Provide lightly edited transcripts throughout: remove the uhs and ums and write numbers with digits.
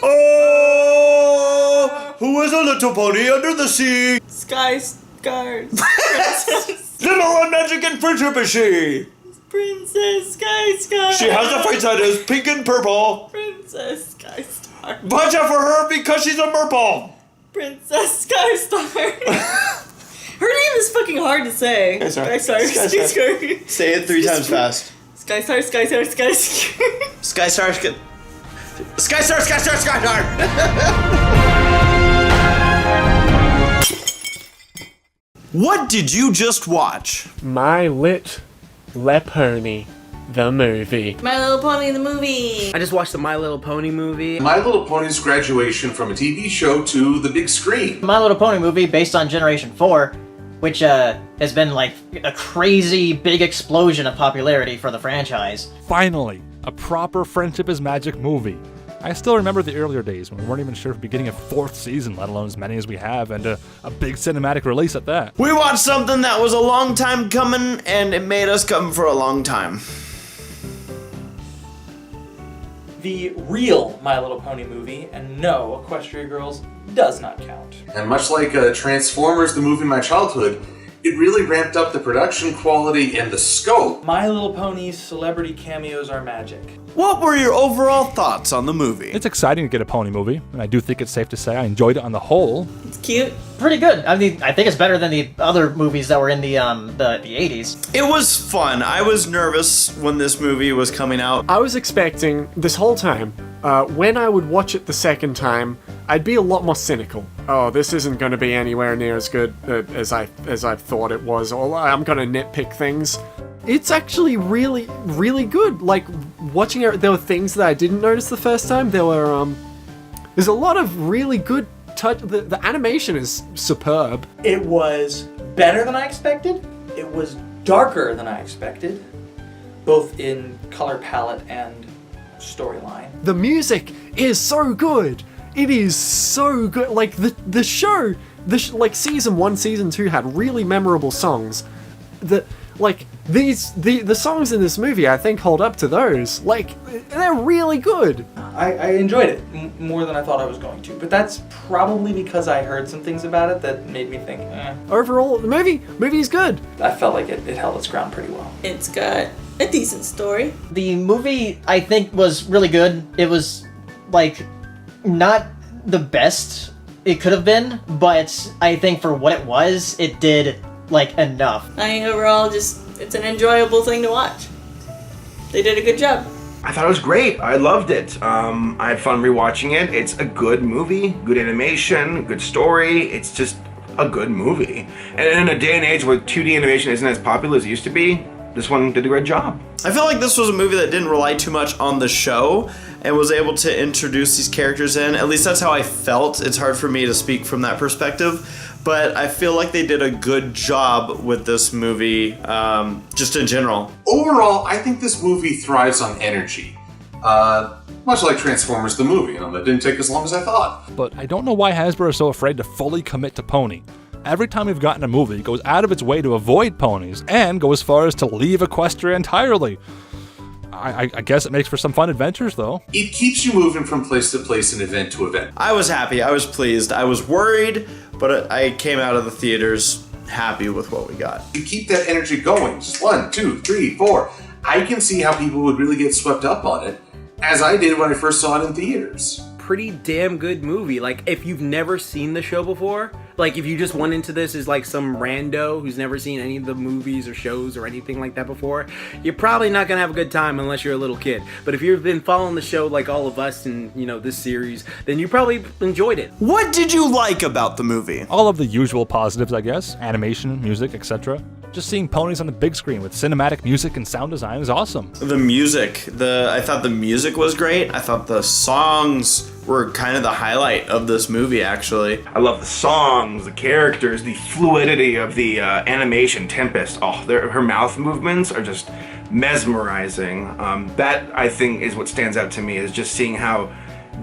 Oh, who is a little pony under the sea? Sky Stars. Little magic and friendship is she. Princess Sky Star. She has a face that is pink and purple. Princess Sky Star. Watch out for her because she's a merple. Princess Sky Star. Her name is fucking hard to say. Sky Star. Say it 3 times fast. Sky Star, Sky Star, Sky Star. Sky Star, Sky Star, Sky Star, Sky Star. What did you just watch? My Little Pony, the movie. My Little Pony, the movie. I just watched the My Little Pony movie. My Little Pony's graduation from a TV show to the big screen. My Little Pony movie based on Generation 4, which has been like a crazy big explosion of popularity for the franchise. Finally, a proper Friendship is Magic movie. I still remember the earlier days when we weren't even sure if we'd be getting a 4th season, let alone as many as we have, and a big cinematic release at that. We watched something that was a long time coming, and it made us come for a long time. The real My Little Pony movie, and no, Equestria Girls does not count. And much like Transformers, the movie in my childhood, it really ramped up the production quality and the scope. My Little Pony's celebrity cameos are magic. What were your overall thoughts on the movie? It's exciting to get a pony movie, and I do think it's safe to say I enjoyed it on the whole. It's cute. Pretty good. I mean, I think it's better than the other movies that were in the 80s. It was fun. I was nervous when this movie was coming out. I was expecting this whole time, when I would watch it the second time, I'd be a lot more cynical. Oh, this isn't going to be anywhere near as good as I thought it was, or I'm going to nitpick things. It's actually really, really good. Like, watching it, there were things that I didn't notice the first time. There's a lot of really good touch. The animation is superb. It was better than I expected. It was darker than I expected, both in color palette and storyline. The music is so good. It is so good. Like the show, like season 1, season 2 had really memorable songs. The songs in this movie, I think, hold up to those. Like, they're really good. I enjoyed it more than I thought I was going to, but that's probably because I heard some things about it that made me think, Overall, the movie's good. I felt like it held its ground pretty well. It's got a decent story. The movie, I think, was really good. It was, like, not the best it could have been, but I think for what it was, it did, like, enough. I think overall, it's an enjoyable thing to watch. They did a good job. I thought it was great. I loved it. I had fun rewatching it. It's a good movie, good animation, good story. It's just a good movie. And in a day and age where 2D animation isn't as popular as it used to be, this one did a great job. I feel like this was a movie that didn't rely too much on the show and was able to introduce these characters in. At least that's how I felt. It's hard for me to speak from that perspective, but I feel like they did a good job with this movie, just in general. Overall, I think this movie thrives on energy. Much like Transformers the movie, that didn't take as long as I thought. But I don't know why Hasbro is so afraid to fully commit to pony. Every time we've gotten a movie, it goes out of its way to avoid ponies, and go as far as to leave Equestria entirely. I guess it makes for some fun adventures, though. It keeps you moving from place to place and event to event. I was happy. I was pleased. I was worried, but I came out of the theaters happy with what we got. You keep that energy going. Just 1, 2, 3, 4. I can see how people would really get swept up on it, as I did when I first saw it in theaters. Pretty damn good movie. Like, if you've never seen the show before, like if you just went into this as like some rando who's never seen any of the movies or shows or anything like that before, you're probably not gonna have a good time unless you're a little kid. But if you've been following the show like all of us in, this series, then you probably enjoyed it. What did you like about the movie? All of the usual positives, I guess. Animation, music, etc. Just seeing ponies on the big screen with cinematic music and sound design is awesome. The music. I thought the music was great. I thought the songs were kind of the highlight of this movie, actually. I love the songs, the characters, the fluidity of the animation. Tempest, her mouth movements are just mesmerizing. That, I think, is what stands out to me, is just seeing how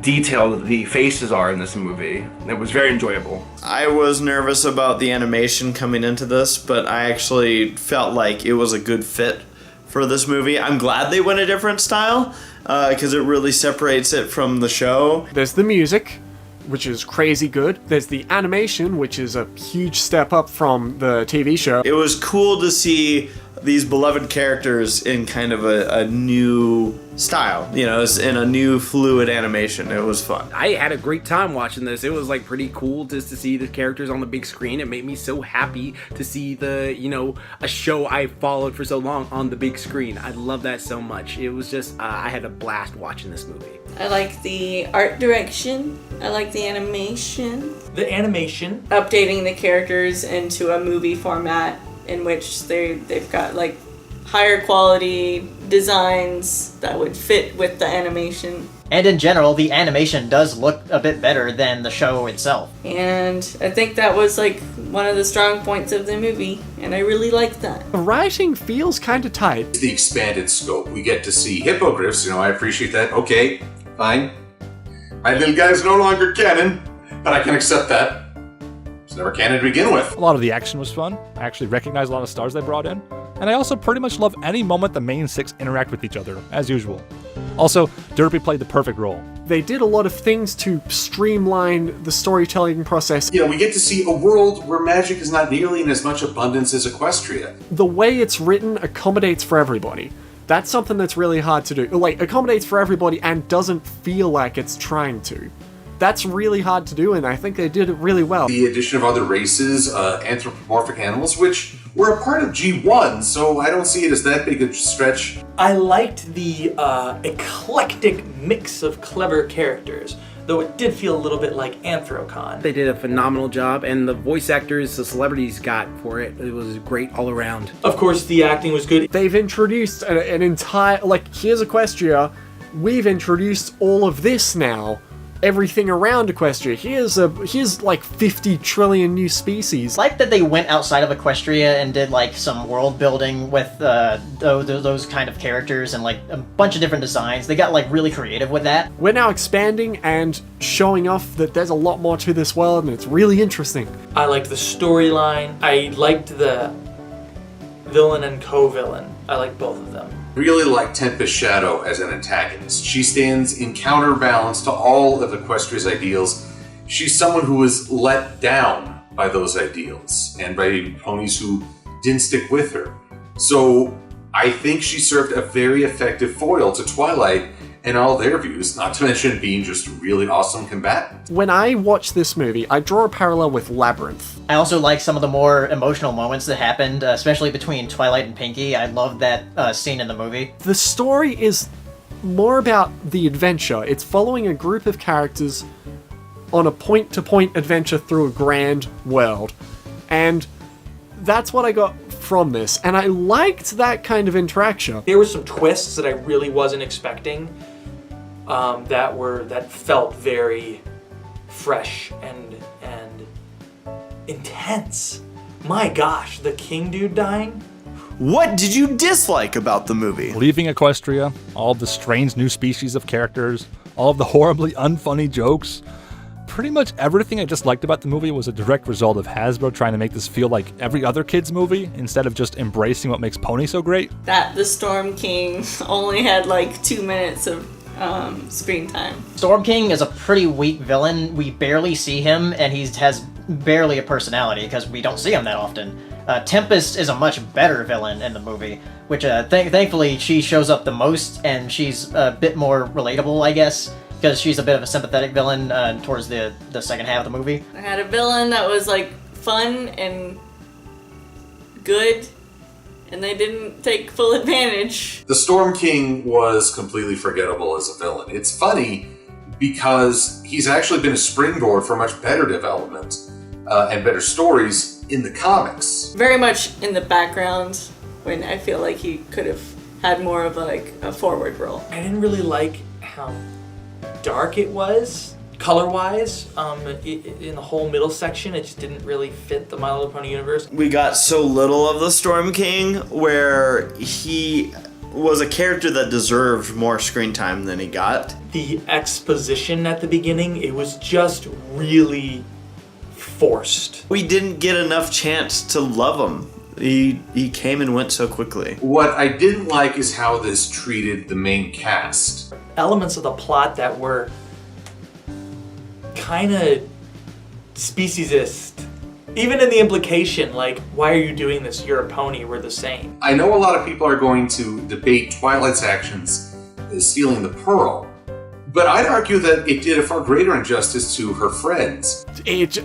detailed the faces are in this movie. It was very enjoyable. I was nervous about the animation coming into this, but I actually felt like it was a good fit for this movie. I'm glad they went a different style because it really separates it from the show. There's the music, which is crazy good. There's the animation, which is a huge step up from the TV show. It was cool to see these beloved characters in kind of a new style, you know, in a new fluid animation. It was fun. I had a great time watching this. It was like pretty cool just to see the characters on the big screen. It made me so happy to see a show I followed for so long on the big screen. I love that so much. It was just, I had a blast watching this movie. I like the art direction. I like the animation. The animation. Updating the characters into a movie format in which they've got like higher quality designs that would fit with the animation. And in general, the animation does look a bit better than the show itself. And I think that was like one of the strong points of the movie, and I really liked that. The writing feels kind of tight. The expanded scope. We get to see hippogriffs, I appreciate that. Okay, fine. My little guy's no longer canon, but I can accept that. It's never canon to begin with. A lot of the action was fun. I actually recognized a lot of stars they brought in. And I also pretty much love any moment the main six interact with each other, as usual. Also, Derpy played the perfect role. They did a lot of things to streamline the storytelling process. We get to see a world where magic is not nearly in as much abundance as Equestria. The way it's written accommodates for everybody. That's something that's really hard to do. Like, accommodates for everybody and doesn't feel like it's trying to. That's really hard to do, and I think they did it really well. The addition of other races, anthropomorphic animals, which were a part of G1, so I don't see it as that big a stretch. I liked the eclectic mix of clever characters, though it did feel a little bit like Anthrocon. They did a phenomenal job, and the voice actors the celebrities got for it, it was great all around. Of course, the acting was good. They've introduced an entire, here's Equestria, we've introduced all of this now. Everything around Equestria. Here's like 50 trillion new species. Like that they went outside of Equestria and did like some world building with those kind of characters and like a bunch of different designs. They got like really creative with that. We're now expanding and showing off that there's a lot more to this world and it's really interesting. I liked the storyline. I liked the villain and co-villain. I liked both of them. Really like Tempest Shadow as an antagonist. She stands in counterbalance to all of Equestria's ideals. She's someone who was let down by those ideals and by ponies who didn't stick with her. So I think she served a very effective foil to Twilight and all their views, not to mention being just a really awesome combatant. When I watch this movie, I draw a parallel with Labyrinth. I also like some of the more emotional moments that happened, especially between Twilight and Pinkie. I loved that scene in the movie. The story is more about the adventure. It's following a group of characters on a point-to-point adventure through a grand world. And that's what I got from this. And I liked that kind of interaction. There were some twists that I really wasn't expecting that felt very fresh and intense. My gosh, the king dude dying? What did you dislike about the movie? Leaving Equestria, all of the strange new species of characters, all of the horribly unfunny jokes. Pretty much everything I disliked about the movie was a direct result of Hasbro trying to make this feel like every other kid's movie instead of just embracing what makes Pony so great. That the Storm King only had like 2 minutes of screen time. Storm King is a pretty weak villain. We barely see him, and he has barely a personality because we don't see him that often. Tempest is a much better villain in the movie, which thankfully she shows up the most, and she's a bit more relatable, I guess, because she's a bit of a sympathetic villain towards the second half of the movie. I had a villain that was like fun and good, and they didn't take full advantage. The Storm King was completely forgettable as a villain. It's funny because he's actually been a springboard for much better development and better stories in the comics. Very much in the background, when I feel like he could have had more of a forward role. I didn't really like how dark it was, color-wise. In the whole middle section, it just didn't really fit the My Little Pony universe. We got so little of the Storm King where he was a character that deserved more screen time than he got. The exposition at the beginning, it was just really forced. We didn't get enough chance to love him. he came and went so quickly. What I didn't like is how this treated the main cast. Elements of the plot that were kind of speciesist. Even in the implication, like, why are you doing this? You're a pony, we're the same. I know a lot of people are going to debate Twilight's actions as stealing the pearl, but I'd argue that it did a far greater injustice to her friends.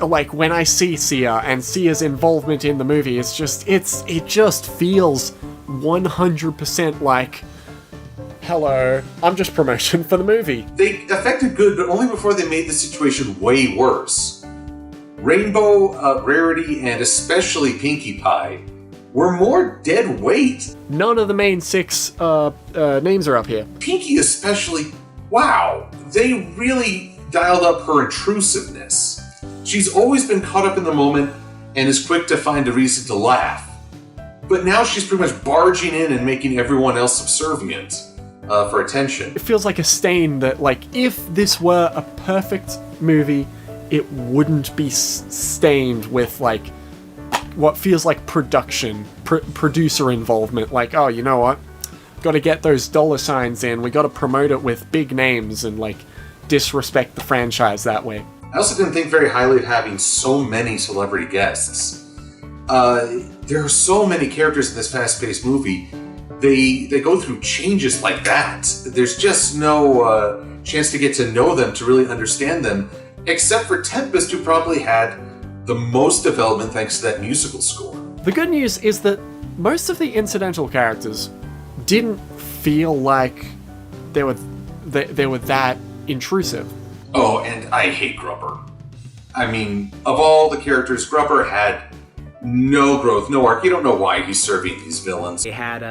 Like, when I see Sia and Sia's involvement in the movie, it just feels 100% like, hello, I'm just promotion for the movie. They affected good, but only before they made the situation way worse. Rainbow, Rarity, and especially Pinkie Pie were more dead weight. None of the main 6 names are up here. Pinkie especially, wow, they really dialed up her intrusiveness. She's always been caught up in the moment and is quick to find a reason to laugh. But now she's pretty much barging in and making everyone else subservient for attention. It feels like a stain that, like, if this were a perfect movie, it wouldn't be stained with, like, what feels like producer involvement. Like, oh, you know what? Got to get those dollar signs in. We got to promote it with big names and, like, disrespect the franchise that way. I also didn't think very highly of having so many celebrity guests. There are so many characters in this fast-paced movie. They go through changes like that. There's just no chance to get to know them, to really understand them, except for Tempest, who probably had the most development thanks to that musical score. The good news is that most of the incidental characters didn't feel like they were that intrusive. Oh, and I hate Grubber. I mean, of all the characters, Grubber had no growth, no arc. You don't know why he's serving these villains. They had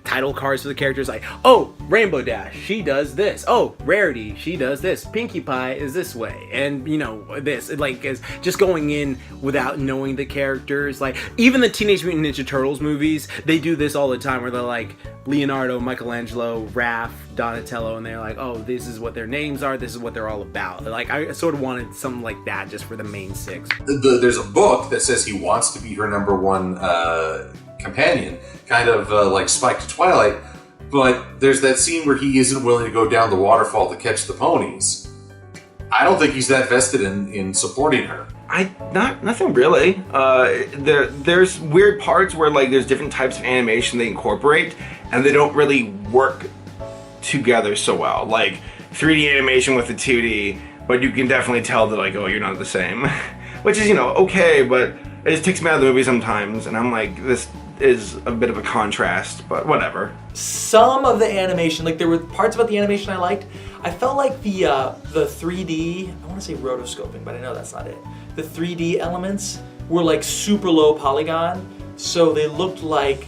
title cards for the characters like, oh, Rainbow Dash, she does this. Oh, Rarity, she does this. Pinkie Pie is this way. And, you know, this. Like, is just going in without knowing the characters. Like, even the Teenage Mutant Ninja Turtles movies, they do this all the time where they're like, Leonardo, Michelangelo, Raph, Donatello, and they're like, oh, this is what their names are, this is what they're all about. Like, I sort of wanted something like that just for the main 6. There's a book that says he wants to be her number 1 companion, kind of like Spike to Twilight, but there's that scene where he isn't willing to go down the waterfall to catch the ponies. I don't think he's that vested in supporting her. Nothing really. There's weird parts where, like, there's different types of animation they incorporate, and they don't really work together so well. Like 3D animation with the 2D, but you can definitely tell that, like, oh, you're not the same. Which is, you know, okay, but it just takes me out of the movie sometimes, and I'm like, this is a bit of a contrast, but whatever. Some of the animation, like, there were parts about the animation I liked. I felt like the 3D, I want to say rotoscoping, but I know that's not it. The 3D elements were like super low polygon, so they looked like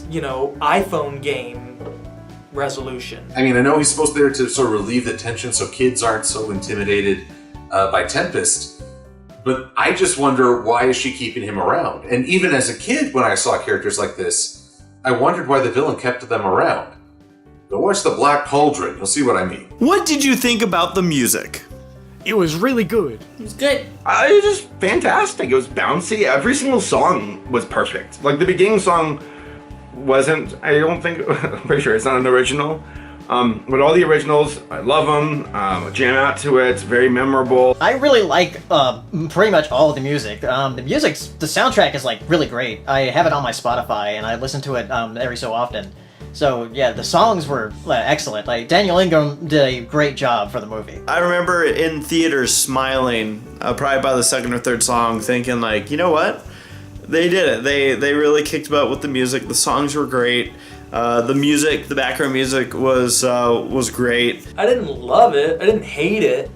you know, iPhone game resolution. I mean, I know he's supposed there to sort of relieve the tension so kids aren't so intimidated by Tempest, but I just wonder, why is she keeping him around? And even as a kid, when I saw characters like this, I wondered why the villain kept them around. Go watch The Black Cauldron, you'll see what I mean. What did you think about the music? It was really good. It was good. It was just fantastic. It was bouncy. Every single song was perfect. Like, the beginning song wasn't, I don't think, I'm pretty sure it's not an original. But all the originals, I love them. Jam out to it. It's very memorable. I really like pretty much all of the music. The soundtrack is like really great. I have it on my Spotify and I listen to it every so often. So yeah, the songs were excellent. Like, Daniel Ingram did a great job for the movie. I remember in theaters smiling, probably by the second or third song, thinking like, you know what? They did it. They really kicked butt with the music. The songs were great. The background music was great. I didn't love it. I didn't hate it.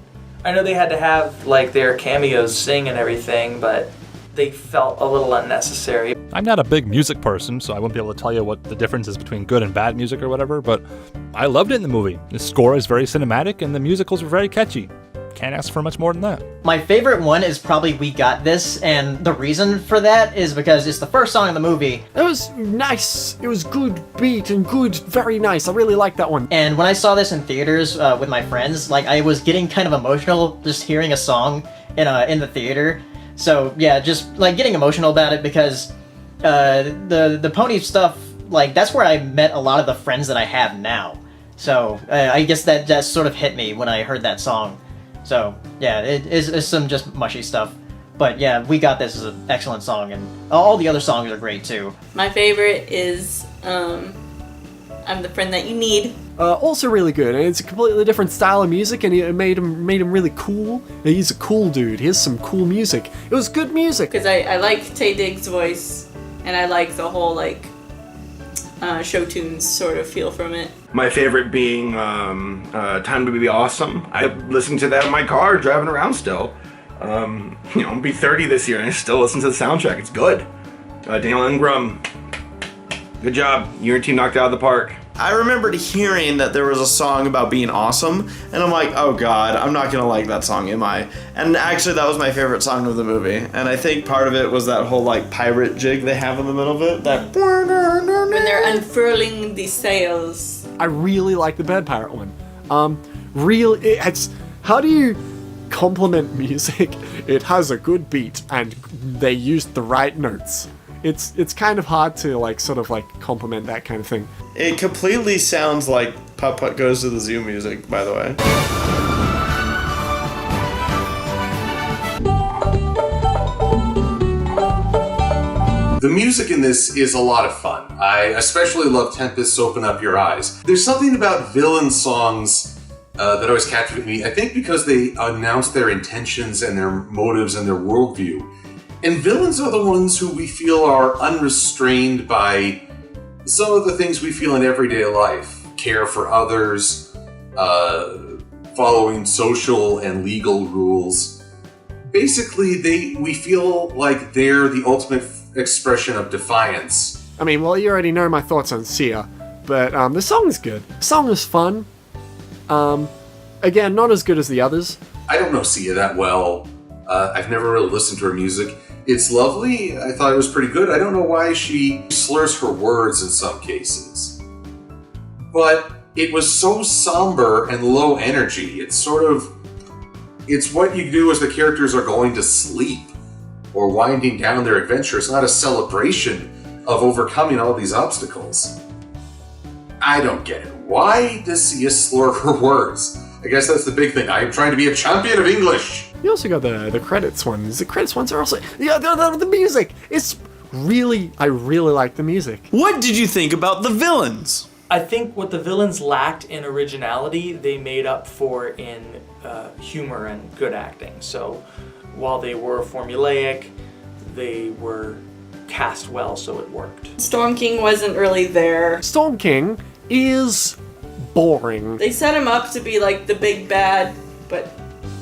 I know they had to have like their cameos sing and everything, but they felt a little unnecessary. I'm not a big music person, so I wouldn't be able to tell you what the difference is between good and bad music or whatever, but I loved it in the movie. The score is very cinematic, and the musicals were very catchy. Can't ask for much more than that. My favorite one is probably We Got This, and the reason for that is because it's the first song in the movie. It was nice. It was good beat and good, very nice. I really liked that one. And when I saw this in theaters with my friends, like, I was getting kind of emotional just hearing a song in the theater. So yeah, just like getting emotional about it because the pony stuff, like, that's where I met a lot of the friends that I have now. So I guess that sort of hit me when I heard that song. So yeah, it's some just mushy stuff. But yeah, We Got This is an excellent song, and all the other songs are great too. My favorite is I'm the Friend That You Need. Also really good, and it's a completely different style of music, and it made him really cool. He's a cool dude. Here's some cool music. It was good music. Because I like Taye Diggs' voice, and I like the whole, like, show tunes sort of feel from it. My favorite being Time to Be Awesome. I listen to that in my car driving around still. I'll be 30 this year and I still listen to the soundtrack. It's good. Daniel Ingram, good job. You and your team knocked it out of the park. I remembered hearing that there was a song about being awesome, and I'm like, oh god, I'm not gonna like that song, am I? And actually, that was my favorite song of the movie, and I think part of it was that whole, like, pirate jig they have in the middle of it. That when they're unfurling the sails. I really like the Bad Pirate one. How do you compliment music? It has a good beat, and they used the right notes. It's kind of hard to, like, sort of, like, compliment that kind of thing. It completely sounds like Putt Putt Goes to the Zoo music, by the way. The music in this is a lot of fun. I especially love Tempest's Open Up Your Eyes. There's something about villain songs that always captured me, I think because they announce their intentions and their motives and their worldview. And villains are the ones who we feel are unrestrained by some of the things we feel in everyday life. Care for others, following social and legal rules. Basically, we feel like they're the ultimate expression of defiance. I mean, well, you already know my thoughts on Sia, but the song is good. The song is fun. Again, not as good as the others. I don't know Sia that well. I've never really listened to her music. It's lovely. I thought it was pretty good. I don't know why she slurs her words in some cases. But it was so somber and low energy. It's what you do as the characters are going to sleep or winding down their adventure. It's not a celebration of overcoming all these obstacles. I don't get it. Why does Sia slur her words? I guess that's the big thing. I am trying to be a champion of English. You also got the credits ones. The credits ones are also... Yeah, the music! I really like the music. What did you think about the villains? I think what the villains lacked in originality, they made up for in humor and good acting. So while they were formulaic, they were cast well, so it worked. Storm King wasn't really there. Storm King is boring. They set him up to be, like, the big bad, but...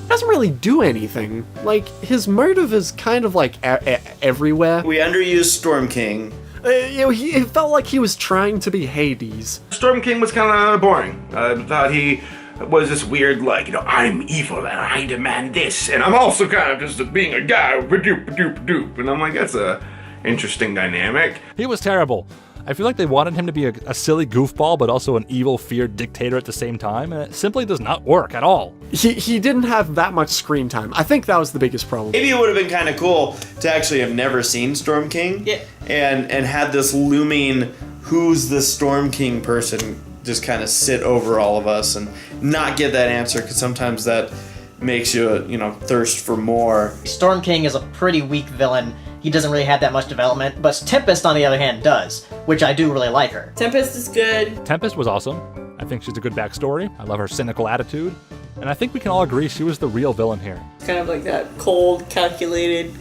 doesn't really do anything. Like, his motive is kind of, like, everywhere. We underused Storm King. It felt like he was trying to be Hades. Storm King was kind of boring. I thought he was this weird, like, I'm evil and I demand this, and I'm also kind of just being a guy, ba-doop. And I'm like, that's a interesting dynamic. He was terrible. I feel like they wanted him to be a silly goofball, but also an evil, feared dictator at the same time, and it simply does not work at all. He didn't have that much screen time. I think that was the biggest problem. Maybe it would have been kind of cool to actually have never seen Storm King, yeah, and had this looming, who's the Storm King person, just kind of sit over all of us and not get that answer, because sometimes that makes you, thirst for more. Storm King is a pretty weak villain. He doesn't really have that much development, but Tempest, on the other hand, does, which I do really like her. Tempest is good. Tempest was awesome. I think she's a good backstory. I love her cynical attitude. And I think we can all agree she was the real villain here. Kind of like that cold, calculated,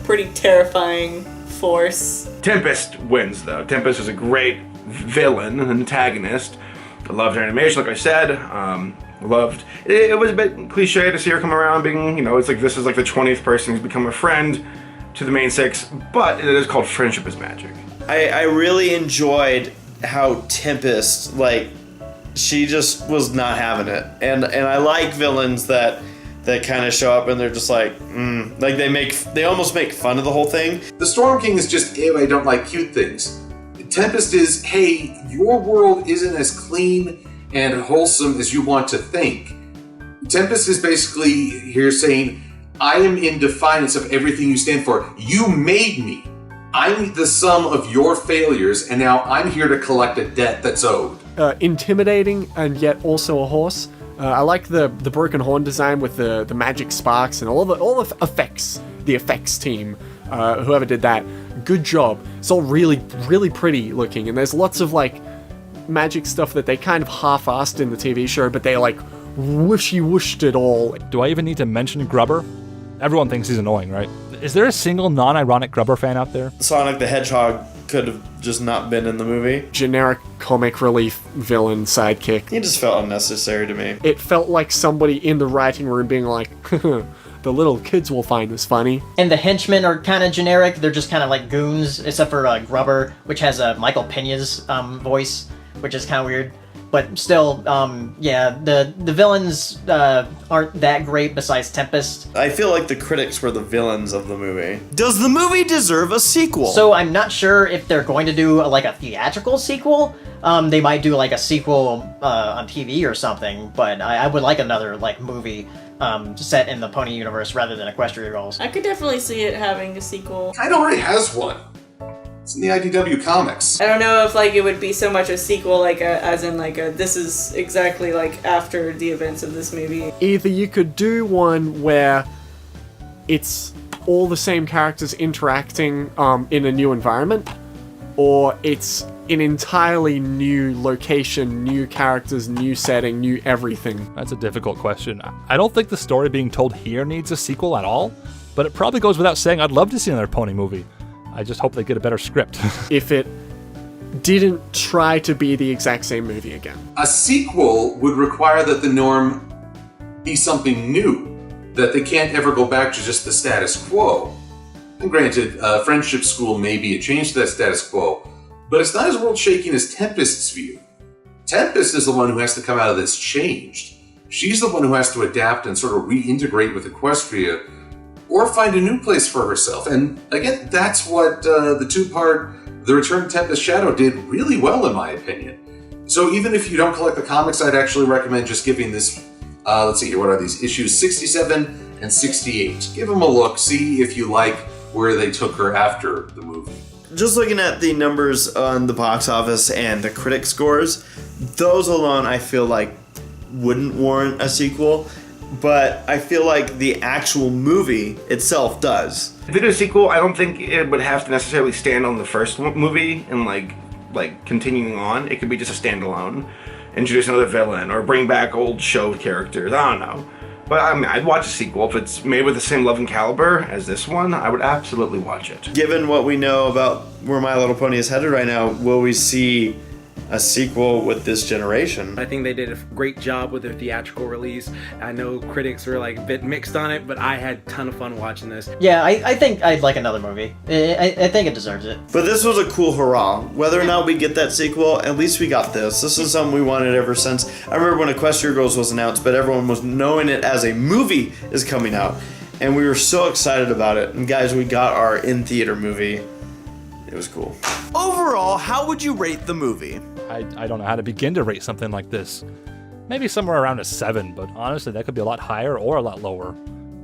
pretty terrifying force. Tempest wins, though. Tempest is a great villain, an antagonist. I loved her animation, like I said. Loved. It was a bit cliche to see her come around being, it's like this is like the 20th person who's become a friend to the main six, but it is called Friendship is Magic. I really enjoyed how Tempest, she just was not having it. And I like villains that kind of show up and they're just like they almost make fun of the whole thing. The Storm King is just, I don't like cute things. Tempest is, hey, your world isn't as clean and wholesome as you want to think. Tempest is basically here saying, I am in defiance of everything you stand for. You made me. I'm the sum of your failures, and now I'm here to collect a debt that's owed. Intimidating and yet also a horse. I like the broken horn design with the magic sparks and all the effects. The effects team, whoever did that, good job. It's all really, really pretty looking, and there's lots of like magic stuff that they kind of half-assed in the TV show, but they like whooshy-whooshed it all. Do I even need to mention Grubber? Everyone thinks he's annoying, right? Is there a single non-ironic Grubber fan out there? Sonic the Hedgehog could have just not been in the movie. Generic comic relief villain sidekick. He just felt unnecessary to me. It felt like somebody in the writing room being like, the little kids will find this funny. And the henchmen are kind of generic. They're just kind of like goons, except for Grubber, which has Michael Pena's voice, which is kind of weird. But still, yeah, the villains aren't that great besides Tempest. I feel like the critics were the villains of the movie. Does the movie deserve a sequel? So I'm not sure if they're going to do like a theatrical sequel. They might do like a sequel on TV or something, but I would like another like movie set in the Pony universe rather than Equestria Girls. I could definitely see it having a sequel. Kind of already has one. It's in the IDW comics. I don't know if like it would be so much a sequel, like as in like this is exactly like after the events of this movie. Either you could do one where it's all the same characters interacting in a new environment, or it's an entirely new location, new characters, new setting, new everything. That's a difficult question. I don't think the story being told here needs a sequel at all, but it probably goes without saying I'd love to see another Pony movie. I just hope they get a better script. If it didn't try to be the exact same movie again. A sequel would require that the norm be something new, that they can't ever go back to just the status quo. And granted, Friendship School may be a change to that status quo, but it's not as world-shaking as Tempest's view. Tempest is the one who has to come out of this changed. She's the one who has to adapt and sort of reintegrate with Equestria, or find a new place for herself. And again, that's what the two-part The Return of Tempest Shadow did really well, in my opinion. So even if you don't collect the comics, I'd actually recommend just giving this, let's see here, what are these? Issues 67 and 68. Give them a look, see if you like where they took her after the movie. Just looking at the numbers on the box office and the critic scores, those alone I feel like wouldn't warrant a sequel. But I feel like the actual movie itself does. If they did a sequel, I don't think it would have to necessarily stand on the first movie and like continuing on. It could be just a standalone, introduce another villain, or bring back old show characters. I don't know. But I mean, I'd watch a sequel. If it's made with the same love and caliber as this one, I would absolutely watch it. Given what we know about where My Little Pony is headed right now, will we see a sequel with this generation? I think they did a great job with their theatrical release. I know critics were like a bit mixed on it, but I had a ton of fun watching this. Yeah, I think I'd like another movie. I think it deserves it. But this was a cool hurrah. Whether or not we get that sequel, at least we got this. This is something we wanted ever since. I remember when Equestria Girls was announced, but everyone was knowing it as a movie is coming out. And we were so excited about it. And guys, we got our in-theater movie. It was cool. Overall, how would you rate the movie? I don't know how to begin to rate something like this. Maybe somewhere around a 7, but honestly, that could be a lot higher or a lot lower.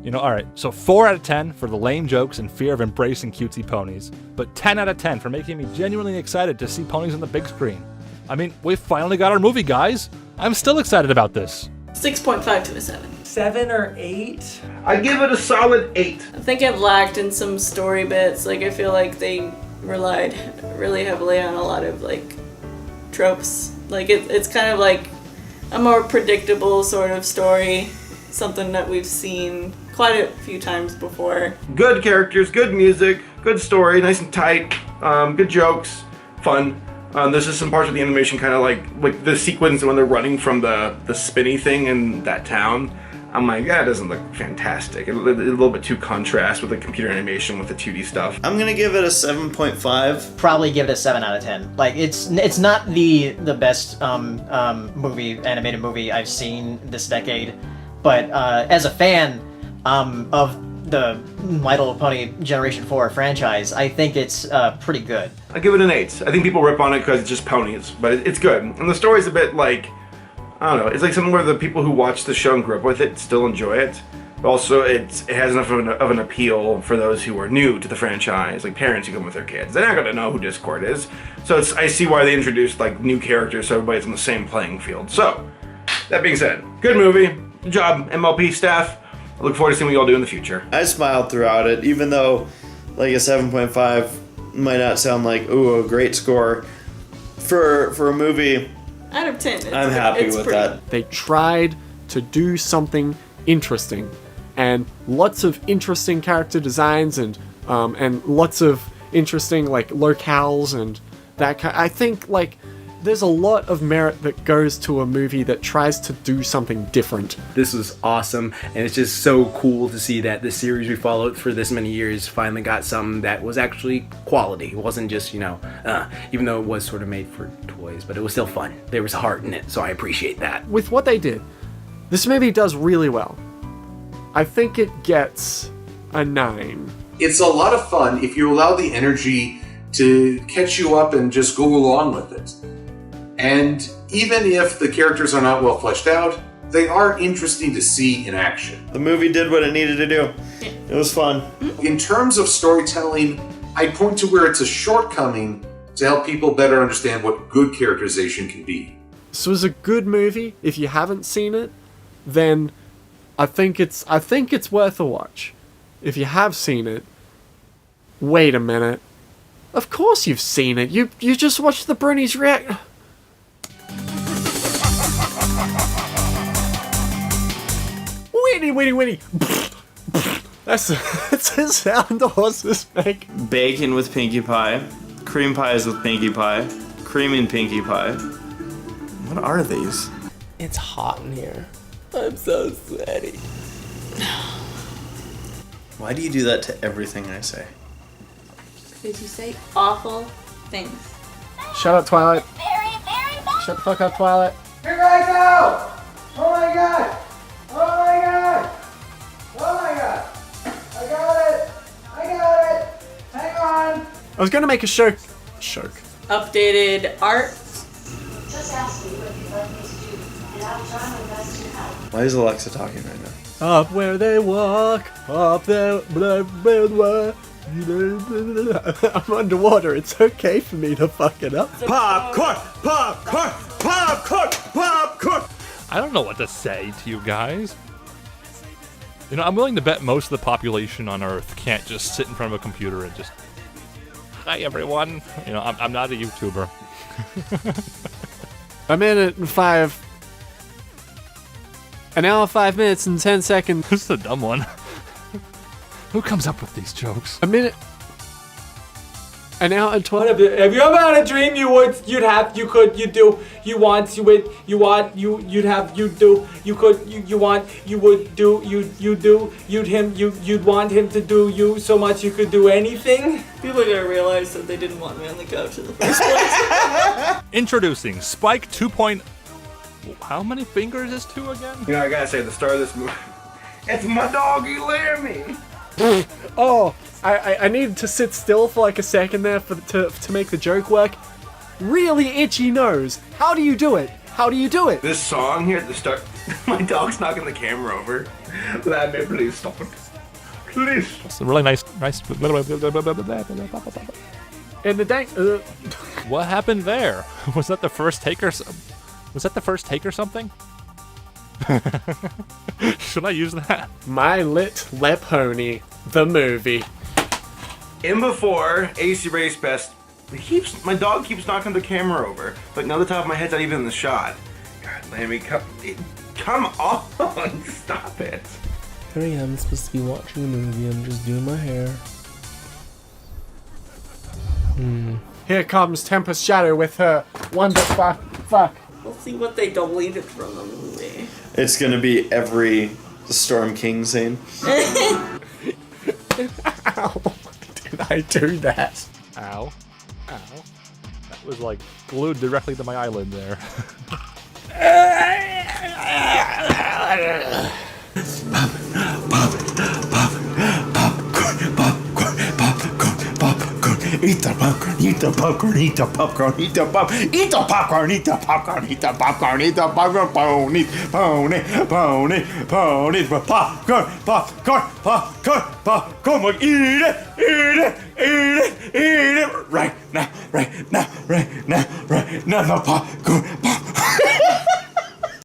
You know, alright, so 4 out of 10 for the lame jokes and fear of embracing cutesy ponies, but 10 out of 10 for making me genuinely excited to see ponies on the big screen. I mean, we finally got our movie, guys. I'm still excited about this. 6.5 to a 7. 7 or 8? I'd give it a solid 8. I think it lacked in some story bits. Like, I feel like they relied really heavily on a lot of, like, tropes. Like, it's kind of like a more predictable sort of story. Something that we've seen quite a few times before. Good characters, good music, good story, nice and tight, good jokes, fun. There's just some parts of the animation kind of like the sequence when they're running from the spinny thing in that town. I'm like, that doesn't look fantastic. A little bit too contrast with the computer animation with the 2D stuff. I'm gonna give it a 7.5. Probably give it a 7 out of 10. Like, it's not the best animated movie I've seen this decade, but as a fan of the My Little Pony Generation 4 franchise, I think it's pretty good. I give it an 8. I think people rip on it because it's just ponies, but it's good. And the story's a bit like, I don't know, it's like something where the people who watch the show and grew up with it still enjoy it. But also, it has enough of an appeal for those who are new to the franchise, like parents who come with their kids. They're not going to know who Discord is. So I see why they introduced like new characters so everybody's on the same playing field. So, that being said, good movie. Good job, MLP staff. I look forward to seeing what you all do in the future. I smiled throughout it, even though like a 7.5 might not sound like, ooh, a great score. For a movie, Out of 10. I'm happy with pretty. that. They tried to do something interesting, and lots of interesting character designs and lots of interesting like locales and that kind. I think like there's a lot of merit that goes to a movie that tries to do something different. This was awesome, and it's just so cool to see that the series we followed for this many years finally got something that was actually quality. It wasn't just, even though it was sort of made for toys, but it was still fun. There was heart in it, so I appreciate that. With what they did, this movie does really well. I think it gets a 9. It's a lot of fun if you allow the energy to catch you up and just go along with it. And even if the characters are not well fleshed out, they are interesting to see in action. The movie did what it needed to do. It was fun. In terms of storytelling, I point to where it's a shortcoming to help people better understand what good characterization can be. This was a good movie. If you haven't seen it, then I think it's worth a watch. If you have seen it, wait a minute. Of course you've seen it. You just watched the Bronies react. Winnie. That's the sound the horses make. Bacon with Pinkie Pie. Cream pies with Pinkie Pie. Cream and Pinkie Pie. What are these? It's hot in here. I'm so sweaty. Why do you do that to everything I say? Because you say awful things. Shut up, Twilight. Shut the fuck up, Twilight. Here I go! Oh my god! Oh my god! Oh my god! I got it! Hang on! I was gonna make a show. Updated art. Just ask me what you'd like me to do, and I'll try my best to help. Why is Alexa talking right now? Up where they walk, up there, blah, blah, blah. I'm underwater. It's okay for me to fuck it up. Popcorn! I don't know what to say to you guys. I'm willing to bet most of the population on Earth can't just sit in front of a computer and just, hi everyone. I'm not a YouTuber. A minute and 5. An hour, 5 minutes, and 10 seconds. This is a dumb one. Who comes up with these jokes? A minute. An hour and 12. Have you ever had a dream you'd want him to do you so much you could do anything? People are gonna realize that they didn't want me on the couch in the first place. Introducing Spike 2.0. How many fingers is 2 again? I gotta say, at the start of this movie, it's my doggy Lammy. Oh, I needed to sit still for like a second there to make the joke work. Really itchy nose. How do you do it? This song here at the start, my dog's knocking the camera over. Lammy, please stop it. Please. Some really nice. And the dang. What happened there? Was that the first take or something? Should I use that? My Little Pony, the movie. In before ACRacebest, my dog keeps knocking the camera over. But now the top of my head's not even in the shot. God, Lammy, come on, stop it. Here I am, supposed to be watching a movie. I'm just doing my hair. Here comes Tempest Shadow with her wonder fuck. We'll see what they deleted from the movie. It's gonna be every Storm King scene. Ow. Did I do that? Ow. That was like glued directly to my eyelid there. eat the popcorn, eat the popcorn, eat the popcorn, eat the popcorn, eat the popcorn, eat the popcorn, eat the popcorn, eat the popcorn, pony, pony, pony, pony, popcorn, popcorn, popcorn, popcorn, eat it, eat it, eat it, eat it, right now, right now, right now, right now, popcorn, popcorn.